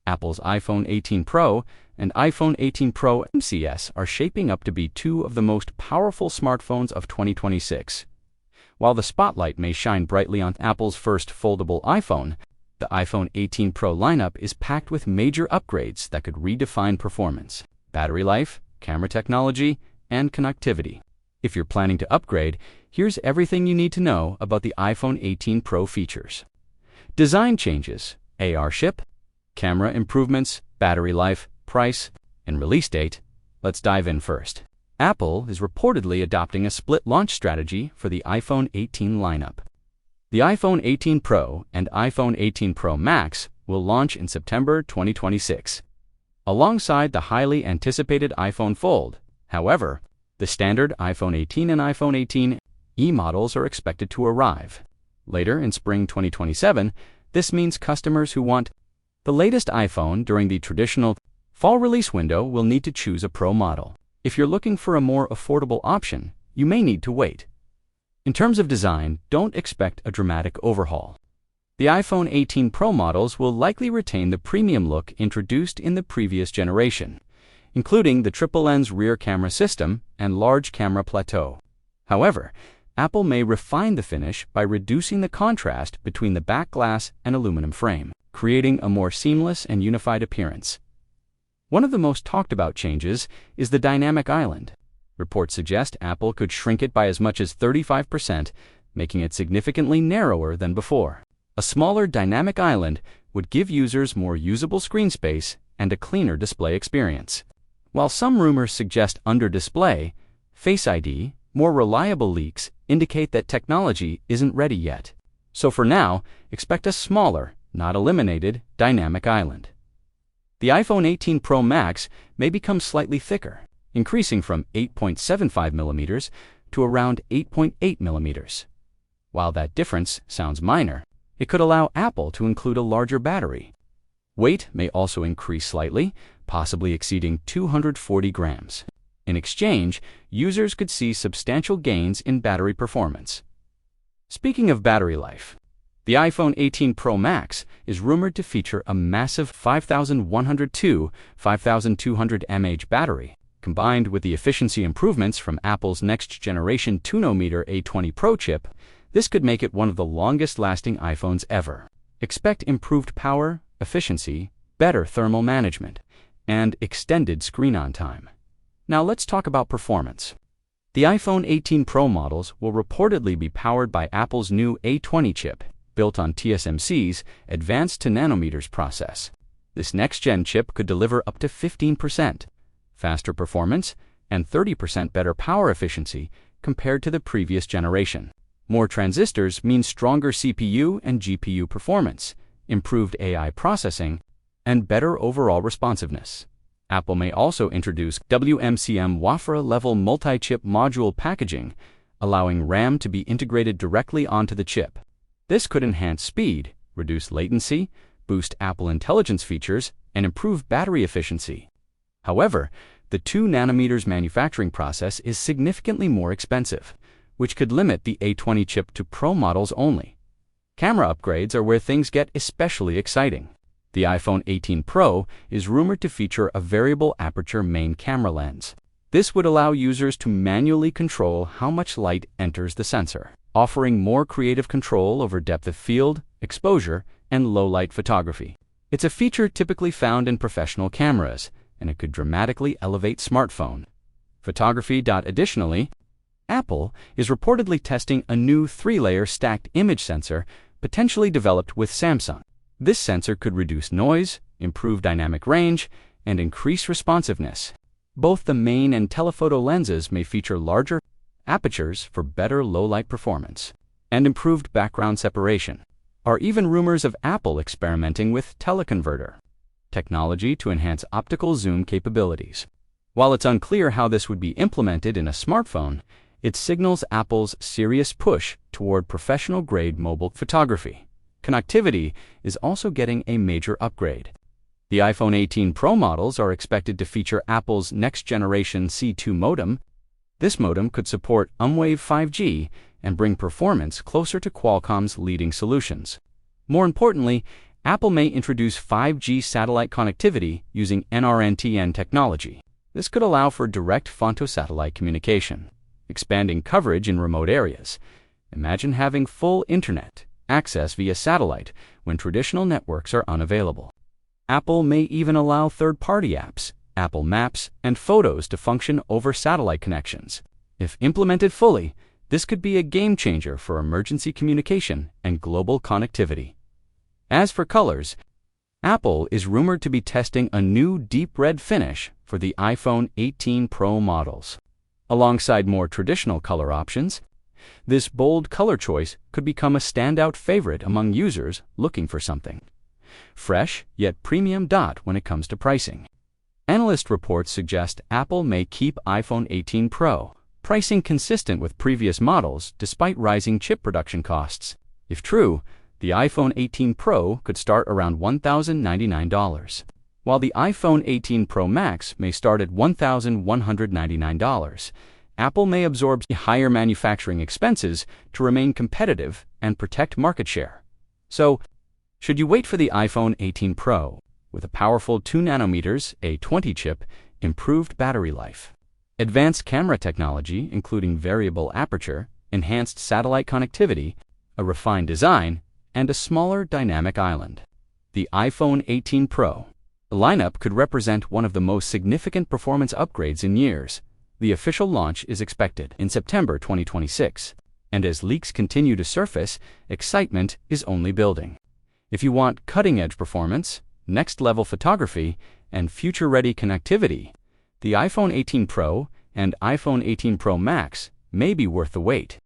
Apple's iPhone 18 Pro and iPhone 18 Pro MCS are shaping up to be two of the most powerful smartphones of 2026. While the spotlight may shine brightly on Apple's first foldable iPhone, the iPhone 18 Pro lineup is packed with major upgrades that could redefine performance, battery life, camera technology, and connectivity. If you're planning to upgrade, here's everything you need to know about the iPhone 18 Pro features. Design changes, AR chip, camera improvements, battery life, price, and release date. Let's dive in first. Apple is reportedly adopting a split launch strategy for the iPhone 18 lineup. The iPhone 18 Pro and iPhone 18 Pro Max will launch in September 2026, alongside the highly anticipated iPhone Fold. However, the standard iPhone 18 and iPhone 18e models are expected to arrive later in spring 2027. This means customers who want the latest iPhone during the traditional fall release window will need to choose a Pro model. If you're looking for a more affordable option, you may need to wait. In terms of design, don't expect a dramatic overhaul. The iPhone 18 Pro models will likely retain the premium look introduced in the previous generation, including the triple-lens rear camera system and large camera plateau. However, Apple may refine the finish by reducing the contrast between the back glass and aluminum frame, creating a more seamless and unified appearance. One of the most talked about changes is the dynamic island. Reports suggest Apple could shrink it by as much as 35%, making it significantly narrower than before. A smaller dynamic island would give users more usable screen space and a cleaner display experience. While some rumors suggest under-display, Face ID, more reliable leaks indicate that technology isn't ready yet. So for now, expect a smaller, not eliminated, dynamic island. The iPhone 18 Pro Max may become slightly thicker, increasing from 8.75mm to around 8.8mm. While that difference sounds minor, it could allow Apple to include a larger battery. Weight may also increase slightly, possibly exceeding 240 grams. In exchange, users could see substantial gains in battery performance. Speaking of battery life, the iPhone 18 Pro Max is rumored to feature a massive 5102 mAh battery. Combined with the efficiency improvements from Apple's next-generation 2nm A20 Pro chip, this could make it one of the longest-lasting iPhones ever. Expect improved power, efficiency, better thermal management, and extended screen-on time. Now let's talk about performance. The iPhone 18 Pro models will reportedly be powered by Apple's new A20 chip, built on TSMC's Advanced 2nm process. This next-gen chip could deliver up to 15% faster performance and 30% better power efficiency compared to the previous generation. More transistors means stronger CPU and GPU performance, improved AI processing, and better overall responsiveness. Apple may also introduce WMCM wafer-level multi-chip module packaging, allowing RAM to be integrated directly onto the chip. This could enhance speed, reduce latency, boost Apple Intelligence features, and improve battery efficiency. However, the 2nm manufacturing process is significantly more expensive, which could limit the A20 chip to Pro models only. Camera upgrades are where things get especially exciting. The iPhone 18 Pro is rumored to feature a variable aperture main camera lens. This would allow users to manually control how much light enters the sensor, offering more creative control over depth of field, exposure, and low-light photography. It's a feature typically found in professional cameras, and it could dramatically elevate smartphone photography. Additionally, Apple is reportedly testing a new 3-layer stacked image sensor potentially developed with Samsung. This sensor could reduce noise, improve dynamic range, and increase responsiveness. Both the main and telephoto lenses may feature larger apertures for better low-light performance and improved background separation. Are even rumors of Apple experimenting with teleconverter technology to enhance optical zoom capabilities. While it's unclear how this would be implemented in a smartphone, it signals Apple's serious push toward professional-grade mobile photography. Connectivity is also getting a major upgrade. The iPhone 18 Pro models are expected to feature Apple's next-generation C2 modem. This modem could support umwave 5G and bring performance closer to Qualcomm's leading solutions. More importantly, Apple may introduce 5G satellite connectivity using NRNTN technology. This could allow for direct photosatellite communication, expanding coverage in remote areas. Imagine having full internet access via satellite when traditional networks are unavailable. Apple may even allow third-party apps, Apple Maps, and Photos to function over satellite connections. If implemented fully, this could be a game-changer for emergency communication and global connectivity. As for colors, Apple is rumored to be testing a new deep red finish for the iPhone 18 Pro models. Alongside more traditional color options, this bold color choice could become a standout favorite among users looking for something fresh yet premium when it comes to pricing. Analyst reports suggest Apple may keep iPhone 18 Pro pricing consistent with previous models despite rising chip production costs. If true, the iPhone 18 Pro could start around $1,099, while the iPhone 18 Pro Max may start at $1,199. Apple may absorb higher manufacturing expenses to remain competitive and protect market share. So, should you wait for the iPhone 18 Pro with a powerful 2nm A20 chip, improved battery life, advanced camera technology including variable aperture, enhanced satellite connectivity, a refined design, and a smaller dynamic island? The iPhone 18 Pro lineup could represent one of the most significant performance upgrades in years. The official launch is expected in September 2026, and as leaks continue to surface, excitement is only building. If you want cutting-edge performance, next-level photography, and future-ready connectivity, the iPhone 18 Pro and iPhone 18 Pro Max may be worth the wait.